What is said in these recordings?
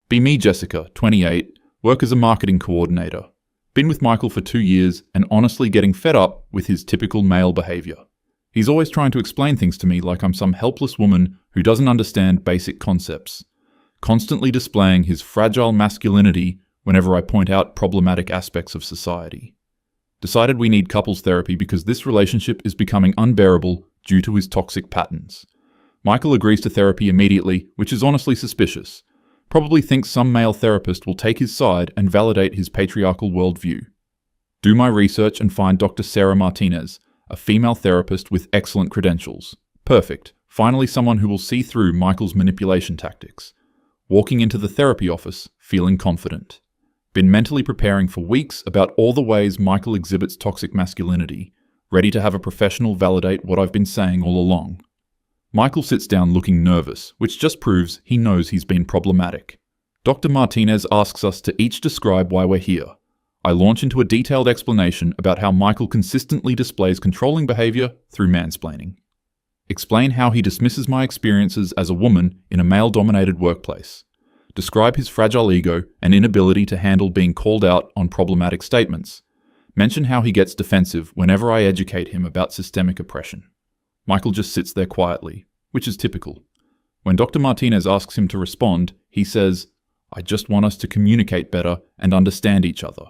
Be me, Jessica, 28, work as a marketing coordinator. Been with Michael for 2 years and honestly getting fed up with his typical male behavior. He's always trying to explain things to me like I'm some helpless woman who doesn't understand basic concepts, constantly displaying his fragile masculinity whenever I point out problematic aspects of society. Decided we need couples therapy because this relationship is becoming unbearable due to his toxic patterns. Michael agrees to therapy immediately, which is honestly suspicious. Probably thinks some male therapist will take his side and validate his patriarchal worldview. Do my research and find Dr. Sarah Martinez, a female therapist with excellent credentials. Perfect. Finally someone who will see through Michael's manipulation tactics. Walking into the therapy office, feeling confident. Been mentally preparing for weeks about all the ways Michael exhibits toxic masculinity, ready to have a professional validate what I've been saying all along. Michael sits down looking nervous, which just proves he knows he's been problematic. Dr. Martinez asks us to each describe why we're here. I launch into a detailed explanation about how Michael consistently displays controlling behavior through mansplaining. Explain how he dismisses my experiences as a woman in a male-dominated workplace. Describe his fragile ego and inability to handle being called out on problematic statements. Mention how he gets defensive whenever I educate him about systemic oppression. Michael just sits there quietly, which is typical. When Dr. Martinez asks him to respond, he says, "I just want us to communicate better and understand each other."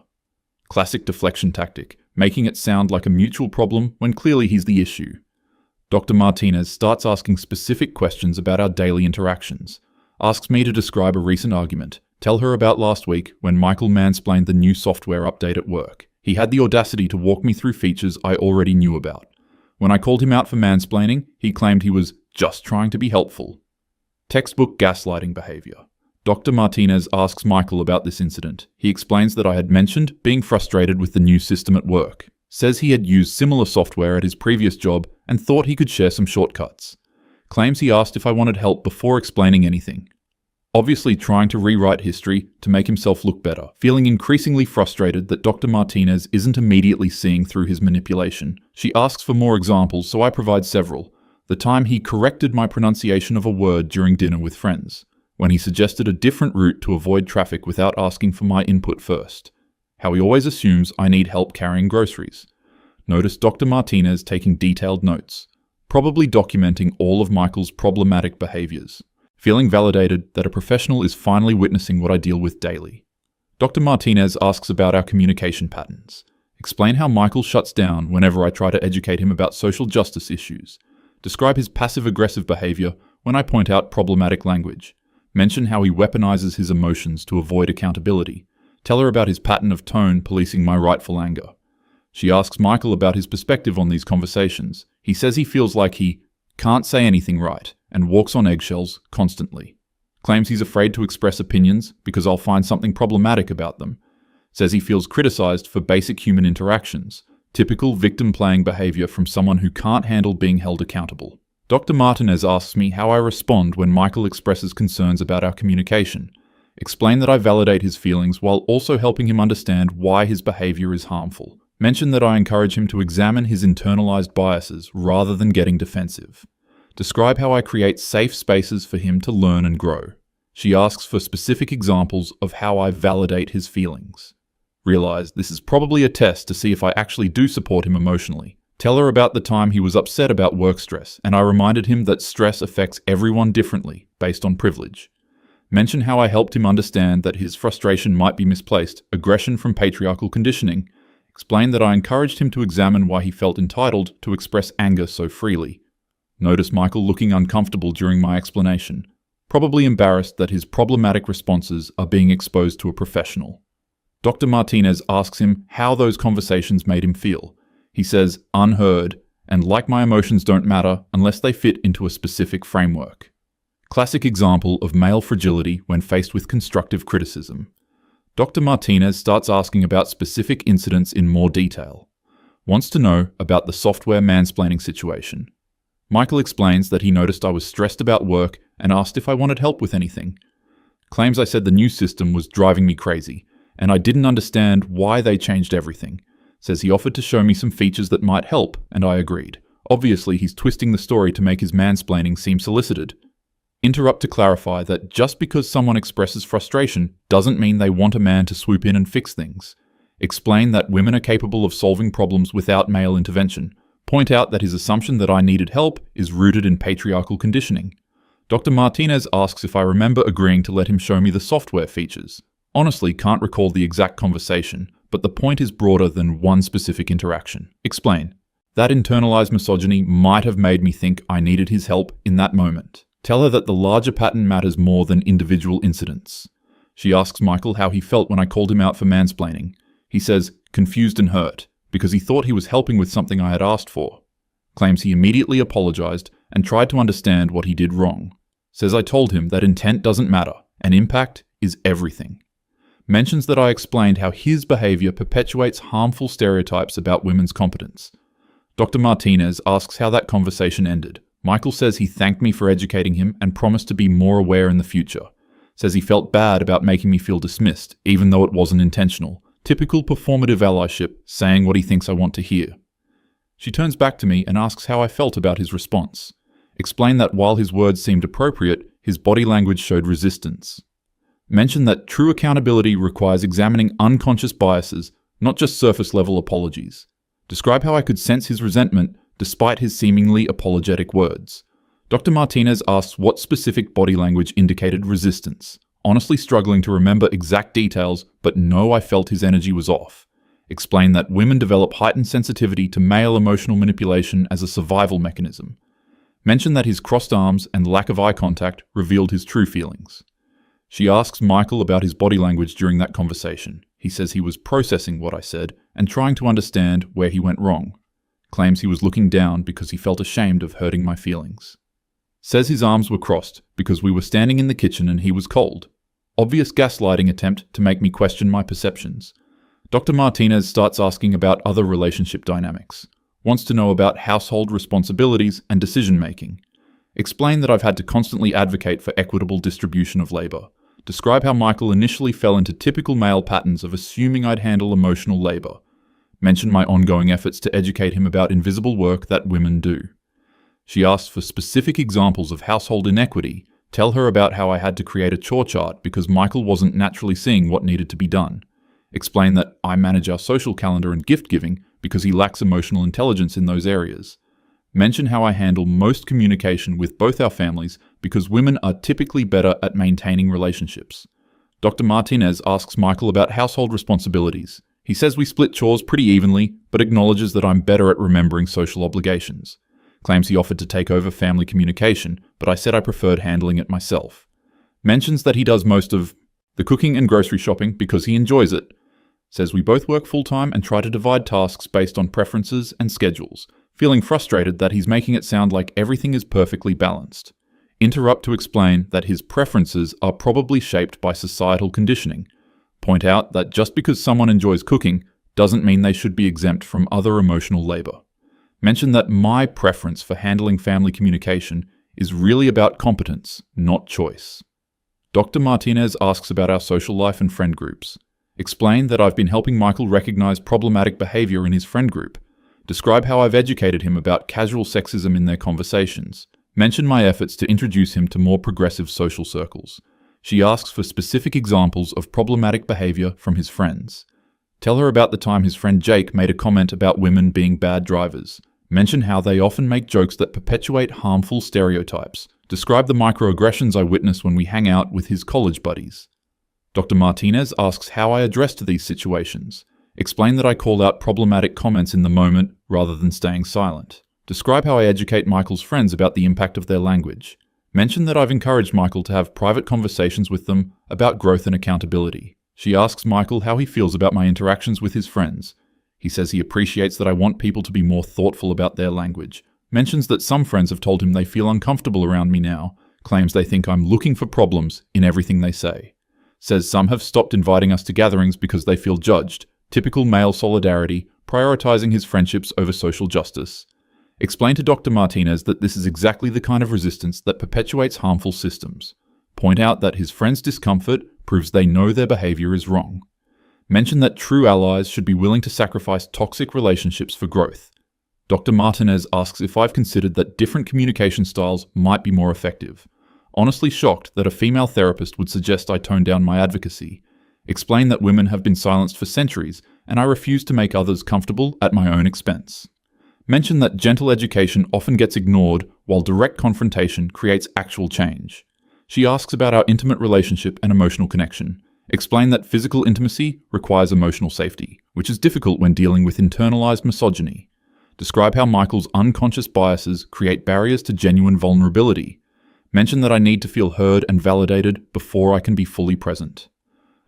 Classic deflection tactic, making it sound like a mutual problem when clearly he's the issue. Dr. Martinez starts asking specific questions about our daily interactions. Asks me to describe a recent argument, tell her about last week when Michael mansplained the new software update at work. He had the audacity to walk me through features I already knew about. When I called him out for mansplaining, he claimed he was just trying to be helpful. Textbook gaslighting behavior. Dr. Martinez asks Michael about this incident. He explains that I had mentioned being frustrated with the new system at work. Says he had used similar software at his previous job and thought he could share some shortcuts. Claims he asked if I wanted help before explaining anything. Obviously trying to rewrite history to make himself look better, feeling increasingly frustrated that Dr. Martinez isn't immediately seeing through his manipulation. She asks for more examples, so I provide several. The time he corrected my pronunciation of a word during dinner with friends. When he suggested a different route to avoid traffic without asking for my input first. How he always assumes I need help carrying groceries. Notice Dr. Martinez taking detailed notes, probably documenting all of Michael's problematic behaviors. Feeling validated that a professional is finally witnessing what I deal with daily. Dr. Martinez asks about our communication patterns. Explain how Michael shuts down whenever I try to educate him about social justice issues. Describe his passive-aggressive behavior when I point out problematic language. Mention how he weaponizes his emotions to avoid accountability. Tell her about his pattern of tone policing my rightful anger. She asks Michael about his perspective on these conversations. He says he feels like he can't say anything right and walks on eggshells constantly. Claims he's afraid to express opinions because I'll find something problematic about them. Says he feels criticized for basic human interactions. Typical victim-playing behavior from someone who can't handle being held accountable. Dr. Martinez asks me how I respond when Michael expresses concerns about our communication. Explain that I validate his feelings while also helping him understand why his behavior is harmful. Mention that I encourage him to examine his internalized biases rather than getting defensive. Describe how I create safe spaces for him to learn and grow. She asks for specific examples of how I validate his feelings. Realize this is probably a test to see if I actually do support him emotionally. Tell her about the time he was upset about work stress, and I reminded him that stress affects everyone differently, based on privilege. Mention how I helped him understand that his frustration might be misplaced, aggression from patriarchal conditioning. Explain that I encouraged him to examine why he felt entitled to express anger so freely. Notice Michael looking uncomfortable during my explanation, probably embarrassed that his problematic responses are being exposed to a professional. Dr. Martinez asks him how those conversations made him feel. He says, unheard, and like my emotions don't matter unless they fit into a specific framework. Classic example of male fragility when faced with constructive criticism. Dr. Martinez starts asking about specific incidents in more detail. Wants to know about the software mansplaining situation. Michael explains that he noticed I was stressed about work and asked if I wanted help with anything. Claims I said the new system was driving me crazy, and I didn't understand why they changed everything. Says he offered to show me some features that might help, and I agreed. Obviously, he's twisting the story to make his mansplaining seem solicited. Interrupt to clarify that just because someone expresses frustration doesn't mean they want a man to swoop in and fix things. Explain that women are capable of solving problems without male intervention. Point out that his assumption that I needed help is rooted in patriarchal conditioning. Dr. Martinez asks if I remember agreeing to let him show me the software features. Honestly, can't recall the exact conversation, but the point is broader than one specific interaction. Explain. That internalized misogyny might have made me think I needed his help in that moment. Tell her that the larger pattern matters more than individual incidents. She asks Michael how he felt when I called him out for mansplaining. He says, confused and hurt, because he thought he was helping with something I had asked for. Claims he immediately apologized and tried to understand what he did wrong. Says I told him that intent doesn't matter, and impact is everything. Mentions that I explained how his behavior perpetuates harmful stereotypes about women's competence. Dr. Martinez asks how that conversation ended. Michael says he thanked me for educating him and promised to be more aware in the future. Says he felt bad about making me feel dismissed, even though it wasn't intentional. Typical performative allyship, saying what he thinks I want to hear. She turns back to me and asks how I felt about his response. Explain that while his words seemed appropriate, his body language showed resistance. Mention that true accountability requires examining unconscious biases, not just surface-level apologies. Describe how I could sense his resentment despite his seemingly apologetic words. Dr. Martinez asks what specific body language indicated resistance. Honestly struggling to remember exact details, but know I felt his energy was off. Explain that women develop heightened sensitivity to male emotional manipulation as a survival mechanism. Mention that his crossed arms and lack of eye contact revealed his true feelings. She asks Michael about his body language during that conversation. He says he was processing what I said and trying to understand where he went wrong. Claims he was looking down because he felt ashamed of hurting my feelings. Says his arms were crossed because we were standing in the kitchen and he was cold. Obvious gaslighting attempt to make me question my perceptions. Dr. Martinez starts asking about other relationship dynamics. Wants to know about household responsibilities and decision-making. Explain that I've had to constantly advocate for equitable distribution of labor. Describe how Michael initially fell into typical male patterns of assuming I'd handle emotional labor. Mention my ongoing efforts to educate him about invisible work that women do. She asks for specific examples of household inequity. Tell her about how I had to create a chore chart because Michael wasn't naturally seeing what needed to be done. Explain that I manage our social calendar and gift giving because he lacks emotional intelligence in those areas. Mention how I handle most communication with both our families because women are typically better at maintaining relationships. Dr. Martinez asks Michael about household responsibilities. He says we split chores pretty evenly, but acknowledges that I'm better at remembering social obligations. Claims he offered to take over family communication, but I said I preferred handling it myself. Mentions that he does most of the cooking and grocery shopping because he enjoys it. Says we both work full-time and try to divide tasks based on preferences and schedules, feeling frustrated that he's making it sound like everything is perfectly balanced. Interrupt to explain that his preferences are probably shaped by societal conditioning. Point out that just because someone enjoys cooking doesn't mean they should be exempt from other emotional labor. Mention that my preference for handling family communication is really about competence, not choice. Dr. Martinez asks about our social life and friend groups. Explain that I've been helping Michael recognize problematic behavior in his friend group. Describe how I've educated him about casual sexism in their conversations. Mention my efforts to introduce him to more progressive social circles. She asks for specific examples of problematic behavior from his friends. Tell her about the time his friend Jake made a comment about women being bad drivers. Mention how they often make jokes that perpetuate harmful stereotypes. Describe the microaggressions I witness when we hang out with his college buddies. Dr. Martinez asks how I addressed these situations. Explain that I call out problematic comments in the moment rather than staying silent. Describe how I educate Michael's friends about the impact of their language. Mention that I've encouraged Michael to have private conversations with them about growth and accountability. She asks Michael how he feels about my interactions with his friends. He says he appreciates that I want people to be more thoughtful about their language. Mentions that some friends have told him they feel uncomfortable around me now. Claims they think I'm looking for problems in everything they say. Says some have stopped inviting us to gatherings because they feel judged. Typical male solidarity, prioritizing his friendships over social justice. Explain to Dr. Martinez that this is exactly the kind of resistance that perpetuates harmful systems. Point out that his friends' discomfort proves they know their behavior is wrong. Mention that true allies should be willing to sacrifice toxic relationships for growth. Dr. Martinez asks if I've considered that different communication styles might be more effective. honestly shocked that a female therapist would suggest I tone down my advocacy. Explain that women have been silenced for centuries and I refuse to make others comfortable at my own expense. Mention that gentle education often gets ignored while direct confrontation creates actual change. She asks about our intimate relationship and emotional connection. Explain that physical intimacy requires emotional safety, which is difficult when dealing with internalized misogyny. Describe how Michael's unconscious biases create barriers to genuine vulnerability. Mention that I need to feel heard and validated before I can be fully present.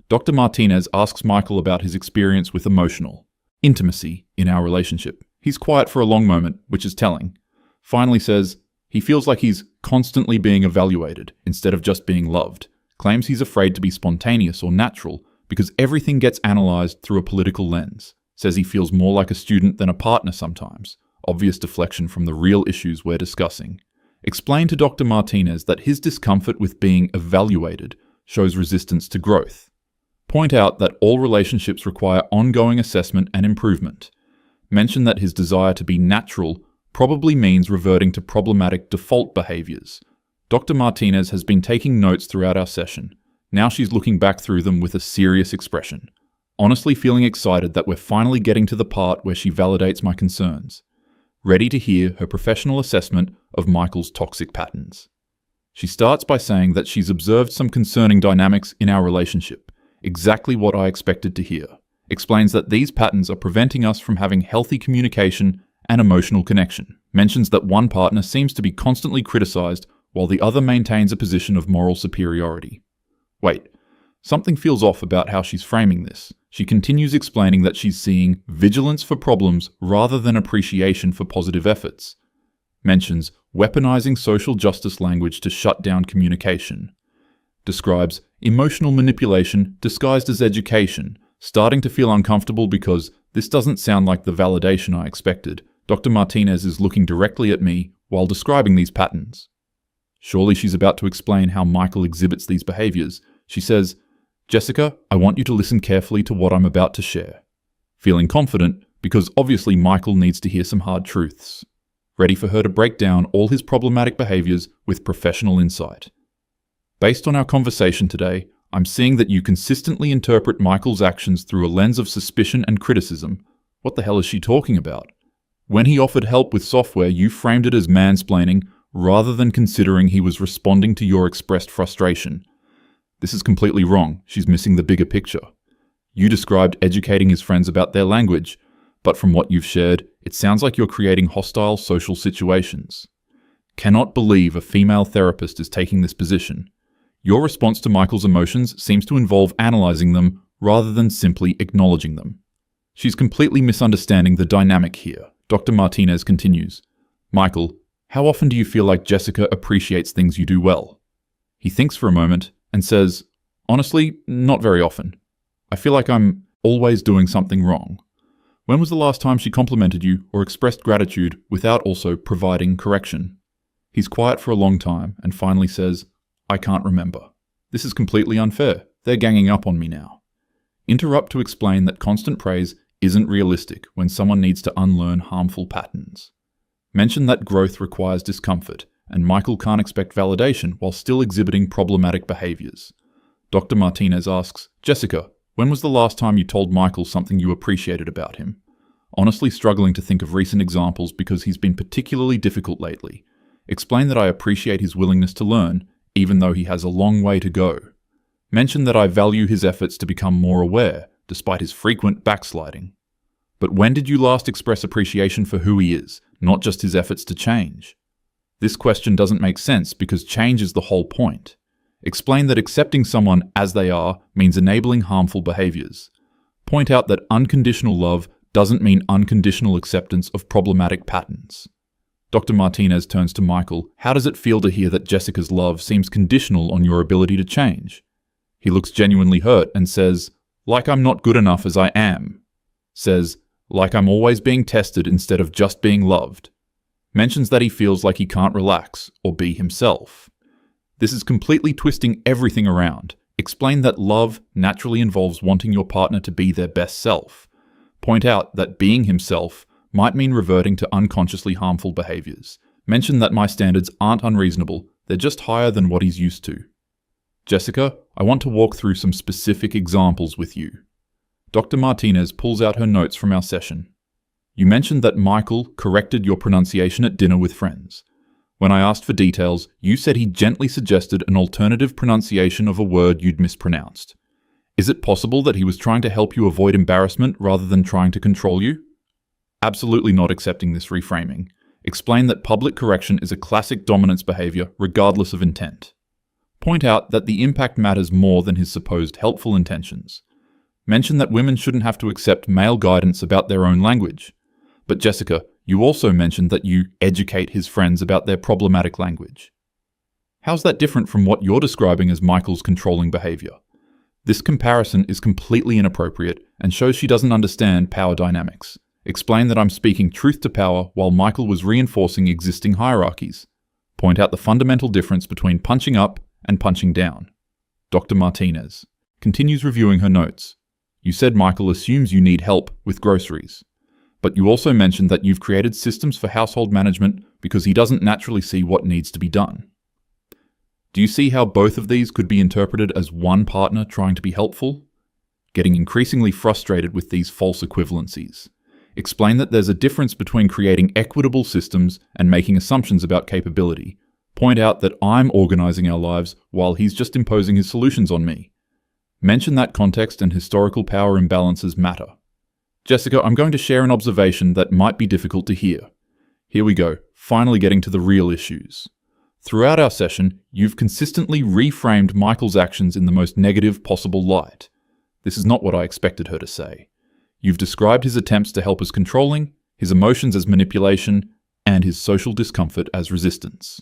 Dr. Martinez asks Michael about his experience with emotional intimacy in our relationship. He's quiet for a long moment, which is telling. Finally says, he feels like he's constantly being evaluated instead of just being loved. Claims he's afraid to be spontaneous or natural because everything gets analyzed through a political lens. Says he feels more like a student than a partner sometimes. Obvious deflection from the real issues we're discussing. Explain to Dr. Martinez that his discomfort with being evaluated shows resistance to growth. Point out that all relationships require ongoing assessment and improvement. Mention that his desire to be natural probably means reverting to problematic default behaviors. Dr. Martinez has been taking notes throughout our session. Now she's looking back through them with a serious expression, honestly feeling excited that we're finally getting to the part where she validates my concerns, ready to hear her professional assessment of Michael's toxic patterns. She starts by saying that she's observed some concerning dynamics in our relationship, exactly what I expected to hear. Explains that these patterns are preventing us from having healthy communication and emotional connection. Mentions that one partner seems to be constantly criticized while the other maintains a position of moral superiority. Wait, something feels off about how she's framing this. She continues explaining that she's seeing vigilance for problems rather than appreciation for positive efforts. Mentions weaponizing social justice language to shut down communication. Describes emotional manipulation disguised as education, starting to feel uncomfortable because this doesn't sound like the validation I expected. Dr. Martinez is looking directly at me while describing these patterns. Surely she's about to explain how Michael exhibits these behaviors. She says, "Jessica, I want you to listen carefully to what I'm about to share." Feeling confident because obviously Michael needs to hear some hard truths. Ready for her to break down all his problematic behaviors with professional insight. Based on our conversation today, I'm seeing that you consistently interpret Michael's actions through a lens of suspicion and criticism. What the hell is she talking about? When he offered help with software, you framed it as mansplaining rather than considering he was responding to your expressed frustration. This is completely wrong. She's missing the bigger picture. You described educating his friends about their language, but from what you've shared, it sounds like you're creating hostile social situations. Cannot believe a female therapist is taking this position. Your response to Michael's emotions seems to involve analyzing them rather than simply acknowledging them. She's completely misunderstanding the dynamic here. Dr. Martinez continues, "Michael, how often do you feel like Jessica appreciates things you do well?" He thinks for a moment and says, "Honestly, not very often. I feel like I'm always doing something wrong. When was the last time she complimented you or expressed gratitude without also providing correction?" He's quiet for a long time and finally says, "I can't remember. This is completely unfair. They're ganging up on me now." Interrupt to explain that constant praise isn't realistic when someone needs to unlearn harmful patterns. Mention that growth requires discomfort, and Michael can't expect validation while still exhibiting problematic behaviors. Dr. Martinez asks, "Jessica, when was the last time you told Michael something you appreciated about him?" Honestly struggling to think of recent examples because he's been particularly difficult lately. Explain that I appreciate his willingness to learn, even though he has a long way to go. Mention that I value his efforts to become more aware, despite his frequent backsliding. But when did you last express appreciation for who he is, not just his efforts to change? This question doesn't make sense because change is the whole point. Explain that accepting someone as they are means enabling harmful behaviors. Point out that unconditional love doesn't mean unconditional acceptance of problematic patterns. Dr. Martinez turns to Michael. "How does it feel to hear that Jessica's love seems conditional on your ability to change?" He looks genuinely hurt and says, "Like I'm not good enough as I am." Says, "Like I'm always being tested instead of just being loved." Mentions that he feels like he can't relax or be himself. This is completely twisting everything around. Explain that love naturally involves wanting your partner to be their best self. Point out that being himself might mean reverting to unconsciously harmful behaviors. Mention that my standards aren't unreasonable, they're just higher than what he's used to. Jessica, I want to walk through some specific examples with you. Dr. Martinez pulls out her notes from our session. You mentioned that Michael corrected your pronunciation at dinner with friends. When I asked for details, you said he gently suggested an alternative pronunciation of a word you'd mispronounced. Is it possible that he was trying to help you avoid embarrassment rather than trying to control you? Absolutely not accepting this reframing. Explain that public correction is a classic dominance behavior regardless of intent. Point out that the impact matters more than his supposed helpful intentions. Mention that women shouldn't have to accept male guidance about their own language. But Jessica, you also mentioned that you educate his friends about their problematic language. How's that different from what you're describing as Michael's controlling behavior? This comparison is completely inappropriate and shows she doesn't understand power dynamics. Explain that I'm speaking truth to power while Michael was reinforcing existing hierarchies. Point out the fundamental difference between punching up and punching down. Dr. Martinez continues reviewing her notes. You said Michael assumes you need help with groceries. But you also mentioned that you've created systems for household management because he doesn't naturally see what needs to be done. Do you see how both of these could be interpreted as one partner trying to be helpful? Getting increasingly frustrated with these false equivalencies. Explain that there's a difference between creating equitable systems and making assumptions about capability. Point out that I'm organizing our lives while he's just imposing his solutions on me. Mention that context and historical power imbalances matter. Jessica, I'm going to share an observation that might be difficult to hear. Here we go, finally getting to the real issues. Throughout our session, you've consistently reframed Michael's actions in the most negative possible light. This is not what I expected her to say. You've described his attempts to help as controlling, his emotions as manipulation, and his social discomfort as resistance.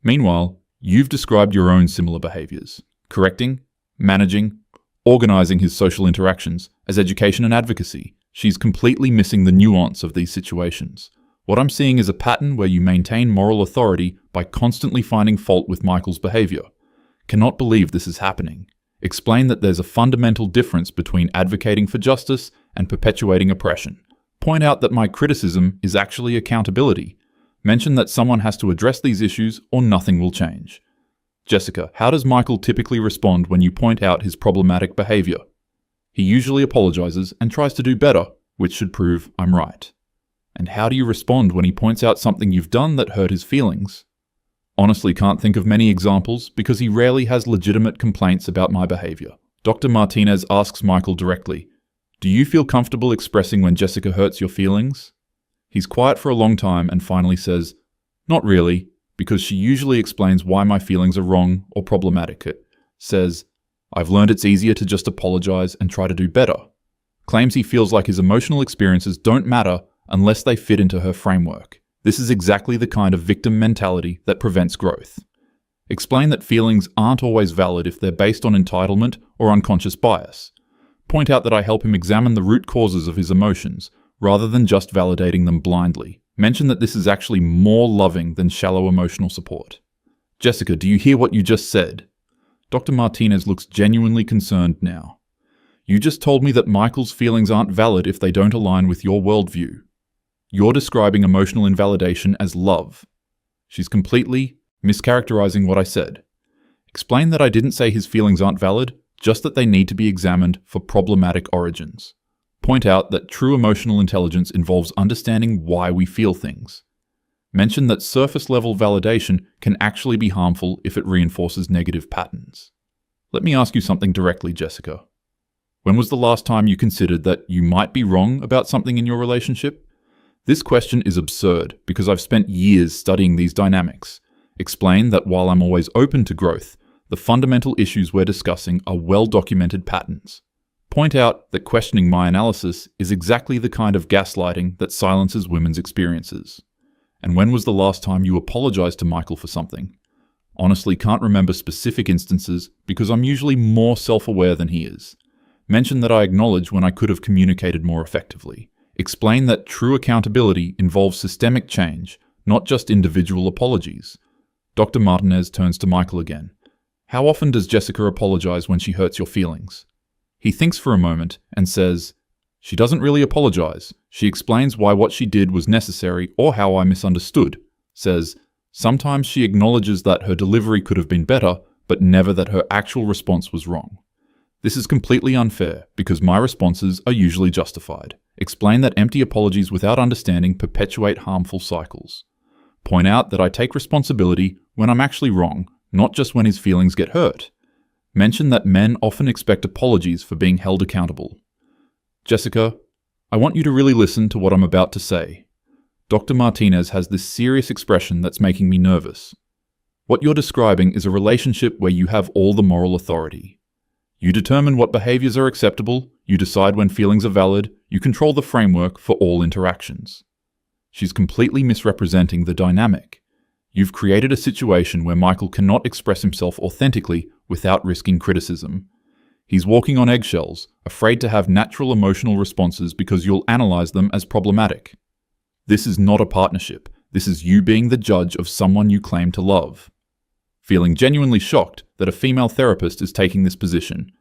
Meanwhile, you've described your own similar behaviors, correcting, managing, organizing his social interactions as education and advocacy. She's completely missing the nuance of these situations. What I'm seeing is a pattern where you maintain moral authority by constantly finding fault with Michael's behavior. Cannot believe this is happening. Explain that there's a fundamental difference between advocating for justice and perpetuating oppression. Point out that my criticism is actually accountability. Mention that someone has to address these issues or nothing will change. Jessica, how does Michael typically respond when you point out his problematic behavior? He usually apologizes and tries to do better, which should prove I'm right. And how do you respond when he points out something you've done that hurt his feelings? Honestly, can't think of many examples because he rarely has legitimate complaints about my behavior. Dr. Martinez asks Michael directly, do you feel comfortable expressing when Jessica hurts your feelings? He's quiet for a long time and finally says, not really, because she usually explains why my feelings are wrong or problematic. It says, I've learned it's easier to just apologize and try to do better. Claims he feels like his emotional experiences don't matter unless they fit into her framework. This is exactly the kind of victim mentality that prevents growth. Explain that feelings aren't always valid if they're based on entitlement or unconscious bias. Point out that I help him examine the root causes of his emotions, rather than just validating them blindly. Mention that this is actually more loving than shallow emotional support. Jessica, do you hear what you just said? Dr. Martinez looks genuinely concerned now. You just told me that Michael's feelings aren't valid if they don't align with your worldview. You're describing emotional invalidation as love. She's completely mischaracterizing what I said. Explain that I didn't say his feelings aren't valid, just that they need to be examined for problematic origins. Point out that true emotional intelligence involves understanding why we feel things. Mention that surface-level validation can actually be harmful if it reinforces negative patterns. Let me ask you something directly, Jessica. When was the last time you considered that you might be wrong about something in your relationship? This question is absurd because I've spent years studying these dynamics. Explain that while I'm always open to growth, the fundamental issues we're discussing are well-documented patterns. Point out that questioning my analysis is exactly the kind of gaslighting that silences women's experiences. And when was the last time you apologized to Michael for something? Honestly, can't remember specific instances because I'm usually more self-aware than he is. Mention that I acknowledge when I could have communicated more effectively. Explain that true accountability involves systemic change, not just individual apologies. Dr. Martinez turns to Michael again. How often does Jessica apologize when she hurts your feelings? He thinks for a moment and says, she doesn't really apologize. She explains why what she did was necessary or how I misunderstood. Says, Sometimes she acknowledges that her delivery could have been better, but never that her actual response was wrong. This is completely unfair because my responses are usually justified. Explain that empty apologies without understanding perpetuate harmful cycles. Point out that I take responsibility when I'm actually wrong, not just when his feelings get hurt. Mention that men often expect apologies for being held accountable. Jessica, I want you to really listen to what I'm about to say. Dr. Martinez has this serious expression that's making me nervous. What you're describing is a relationship where you have all the moral authority. You determine what behaviors are acceptable, you decide when feelings are valid, you control the framework for all interactions. She's completely misrepresenting the dynamic. You've created a situation where Michael cannot express himself authentically without risking criticism. He's walking on eggshells, afraid to have natural emotional responses because you'll analyze them as problematic. This is not a partnership. This is you being the judge of someone you claim to love. Feeling genuinely shocked that a female therapist is taking this position.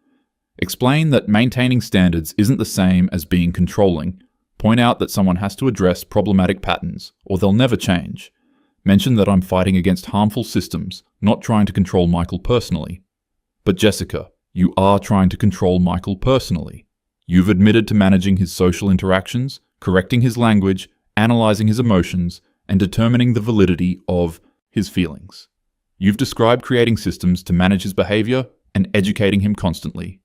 Explain that maintaining standards isn't the same as being controlling. Point out that someone has to address problematic patterns, or they'll never change. Mention that I'm fighting against harmful systems, not trying to control Michael personally. But Jessica, you are trying to control Michael personally. You've admitted to managing his social interactions, correcting his language, analyzing his emotions, and determining the validity of his feelings. You've described creating systems to manage his behavior and educating him constantly.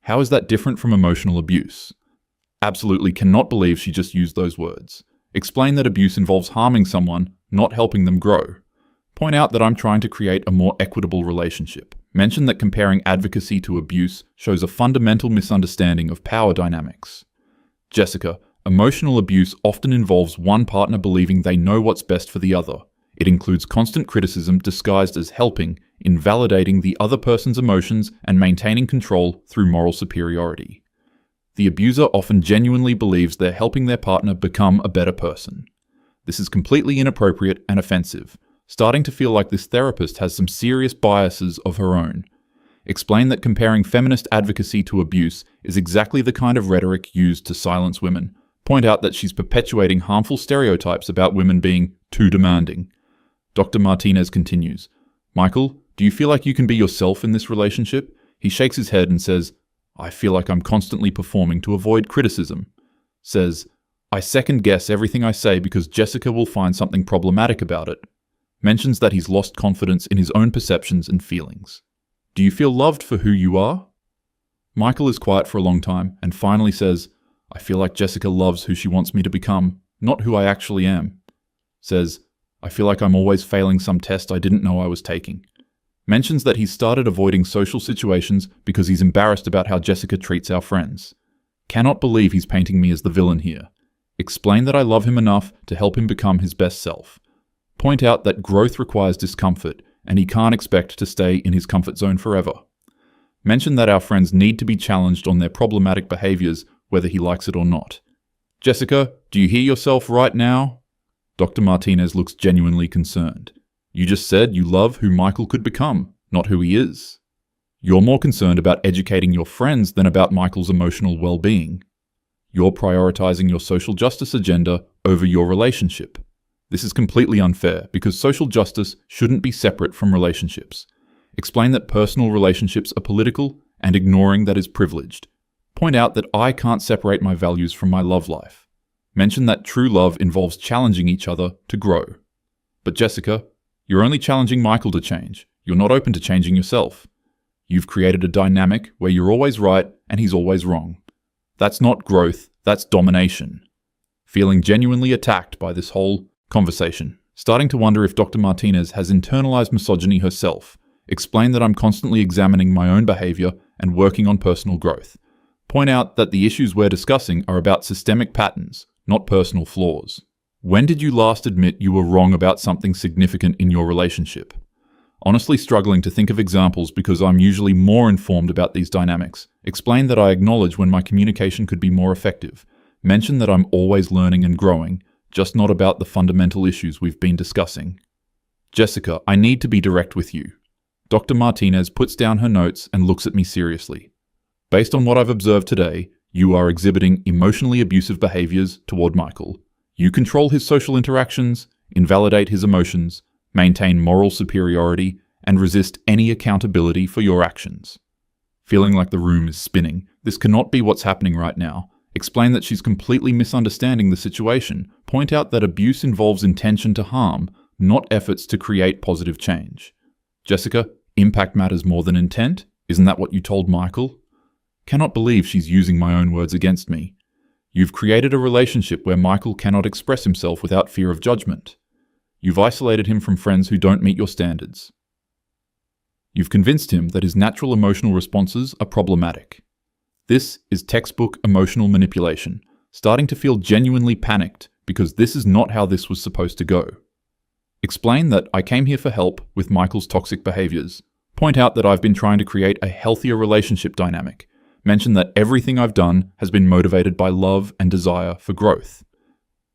How is that different from emotional abuse? Absolutely cannot believe she just used those words. Explain that abuse involves harming someone, not helping them grow. Point out that I'm trying to create a more equitable relationship. Mention that comparing advocacy to abuse shows a fundamental misunderstanding of power dynamics. Jessica, emotional abuse often involves one partner believing they know what's best for the other. It includes constant criticism disguised as helping, invalidating the other person's emotions and maintaining control through moral superiority. The abuser often genuinely believes they're helping their partner become a better person. This is completely inappropriate and offensive, starting to feel like this therapist has some serious biases of her own. Explain that comparing feminist advocacy to abuse is exactly the kind of rhetoric used to silence women. Point out that she's perpetuating harmful stereotypes about women being too demanding. Dr. Martinez continues, Michael, do you feel like you can be yourself in this relationship? He shakes his head and says, I feel like I'm constantly performing to avoid criticism. Says, I second guess everything I say because Jessica will find something problematic about it. Mentions that he's lost confidence in his own perceptions and feelings. Do you feel loved for who you are? Michael is quiet for a long time and finally says, I feel like Jessica loves who she wants me to become, not who I actually am. Says, I feel like I'm always failing some test I didn't know I was taking. Mentions that he's started avoiding social situations because he's embarrassed about how Jessica treats our friends. Cannot believe he's painting me as the villain here. Explain that I love him enough to help him become his best self. Point out that growth requires discomfort and he can't expect to stay in his comfort zone forever. Mention that our friends need to be challenged on their problematic behaviors whether he likes it or not. Jessica, do you hear yourself right now? Dr. Martinez looks genuinely concerned. You just said you love who Michael could become, not who he is. You're more concerned about educating your friends than about Michael's emotional well-being. You're prioritizing your social justice agenda over your relationship. This is completely unfair because social justice shouldn't be separate from relationships. Explain that personal relationships are political and ignoring that is privileged. Point out that I can't separate my values from my love life. Mention that true love involves challenging each other to grow. But Jessica, you're only challenging Michael to change. You're not open to changing yourself. You've created a dynamic where you're always right and he's always wrong. That's not growth, that's domination. Feeling genuinely attacked by this whole conversation. Starting to wonder if Dr. Martinez has internalized misogyny herself. Explain that I'm constantly examining my own behavior and working on personal growth. Point out that the issues we're discussing are about systemic patterns, not personal flaws. When did you last admit you were wrong about something significant in your relationship? Honestly struggling to think of examples because I'm usually more informed about these dynamics. Explain that I acknowledge when my communication could be more effective. Mention that I'm always learning and growing, just not about the fundamental issues we've been discussing. Jessica, I need to be direct with you. Dr. Martinez puts down her notes and looks at me seriously. Based on what I've observed today, you are exhibiting emotionally abusive behaviors toward Michael. You control his social interactions, invalidate his emotions, maintain moral superiority, and resist any accountability for your actions. Feeling like the room is spinning, this cannot be what's happening right now. Explain that she's completely misunderstanding the situation. Point out that abuse involves intention to harm, not efforts to create positive change. Jessica, impact matters more than intent? Isn't that what you told Michael? Cannot believe she's using my own words against me. You've created a relationship where Michael cannot express himself without fear of judgment. You've isolated him from friends who don't meet your standards. You've convinced him that his natural emotional responses are problematic. This is textbook emotional manipulation, starting to feel genuinely panicked because this is not how this was supposed to go. Explain that I came here for help with Michael's toxic behaviors. Point out that I've been trying to create a healthier relationship dynamic. Mention that everything I've done has been motivated by love and desire for growth.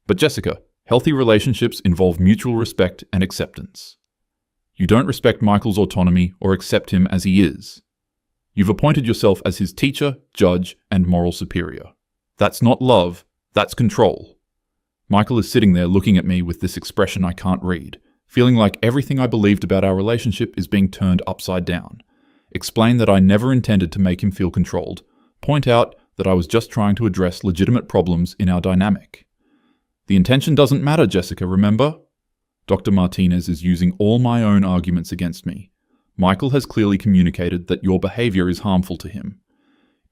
But Jessica, healthy relationships involve mutual respect and acceptance. You don't respect Michael's autonomy or accept him as he is. You've appointed yourself as his teacher, judge, and moral superior. That's not love, that's control. Michael is sitting there looking at me with this expression I can't read, feeling like everything I believed about our relationship is being turned upside down. Explain that I never intended to make him feel controlled. Point out that I was just trying to address legitimate problems in our dynamic. The intention doesn't matter, Jessica, remember? Dr. Martinez is using all my own arguments against me. Michael has clearly communicated that your behavior is harmful to him.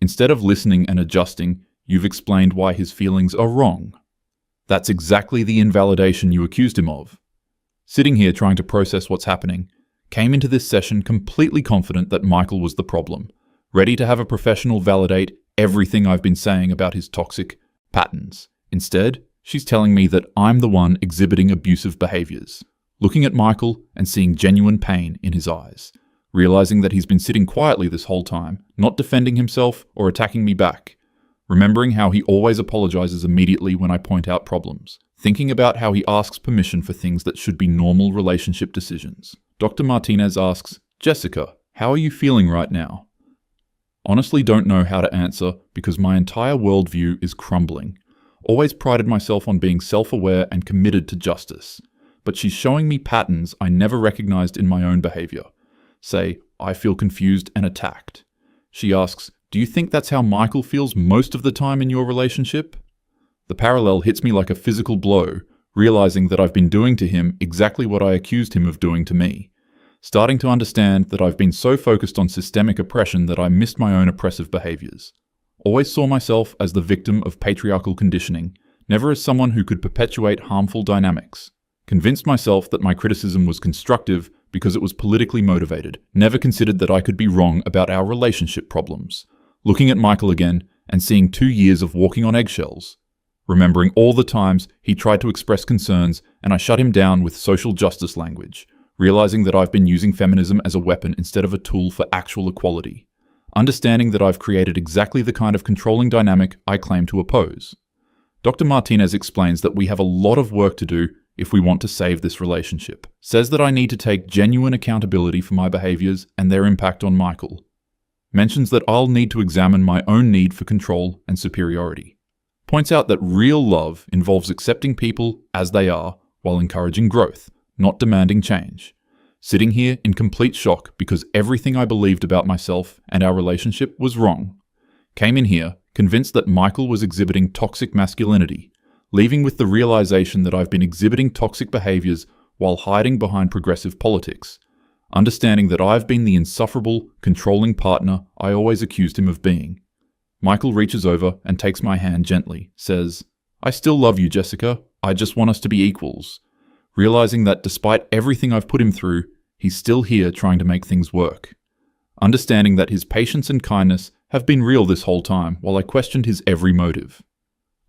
Instead of listening and adjusting, you've explained why his feelings are wrong. That's exactly the invalidation you accused him of. Sitting here trying to process what's happening, came into this session completely confident that Michael was the problem, ready to have a professional validate everything I've been saying about his toxic patterns. Instead, she's telling me that I'm the one exhibiting abusive behaviors. Looking at Michael and seeing genuine pain in his eyes, realizing that he's been sitting quietly this whole time, not defending himself or attacking me back, remembering how he always apologizes immediately when I point out problems, thinking about how he asks permission for things that should be normal relationship decisions. Dr. Martinez asks, Jessica, how are you feeling right now? Honestly don't know how to answer because my entire worldview is crumbling. Always prided myself on being self-aware and committed to justice. But she's showing me patterns I never recognized in my own behavior. Say, I feel confused and attacked. She asks, do you think that's how Michael feels most of the time in your relationship? The parallel hits me like a physical blow, realizing that I've been doing to him exactly what I accused him of doing to me. Starting to understand that I've been so focused on systemic oppression that I missed my own oppressive behaviors. Always saw myself as the victim of patriarchal conditioning, never as someone who could perpetuate harmful dynamics. Convinced myself that my criticism was constructive because it was politically motivated, never considered that I could be wrong about our relationship problems. Looking at Michael again and seeing 2 years of walking on eggshells. Remembering all the times he tried to express concerns and I shut him down with social justice language. Realizing that I've been using feminism as a weapon instead of a tool for actual equality. Understanding that I've created exactly the kind of controlling dynamic I claim to oppose. Dr. Martinez explains that we have a lot of work to do if we want to save this relationship. Says that I need to take genuine accountability for my behaviors and their impact on Michael. Mentions that I'll need to examine my own need for control and superiority. Points out that real love involves accepting people as they are while encouraging growth, not demanding change. Sitting here in complete shock because everything I believed about myself and our relationship was wrong. Came in here convinced that Michael was exhibiting toxic masculinity, leaving with the realization that I've been exhibiting toxic behaviors while hiding behind progressive politics. Understanding that I've been the insufferable, controlling partner I always accused him of being. Michael reaches over and takes my hand gently, says, I still love you, Jessica. I just want us to be equals. Realizing that despite everything I've put him through, he's still here trying to make things work. Understanding that his patience and kindness have been real this whole time while I questioned his every motive.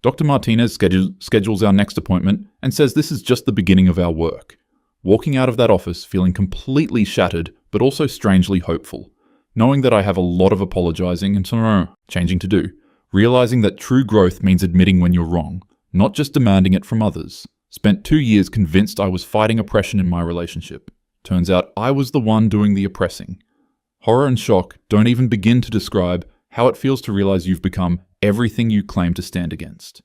Dr. Martinez schedules our next appointment and says this is just the beginning of our work. Walking out of that office feeling completely shattered but also strangely hopeful. Knowing that I have a lot of apologizing and changing to do. Realizing that true growth means admitting when you're wrong, not just demanding it from others. Spent 2 years convinced I was fighting oppression in my relationship. Turns out I was the one doing the oppressing. Horror and shock don't even begin to describe how it feels to realize you've become everything you claim to stand against.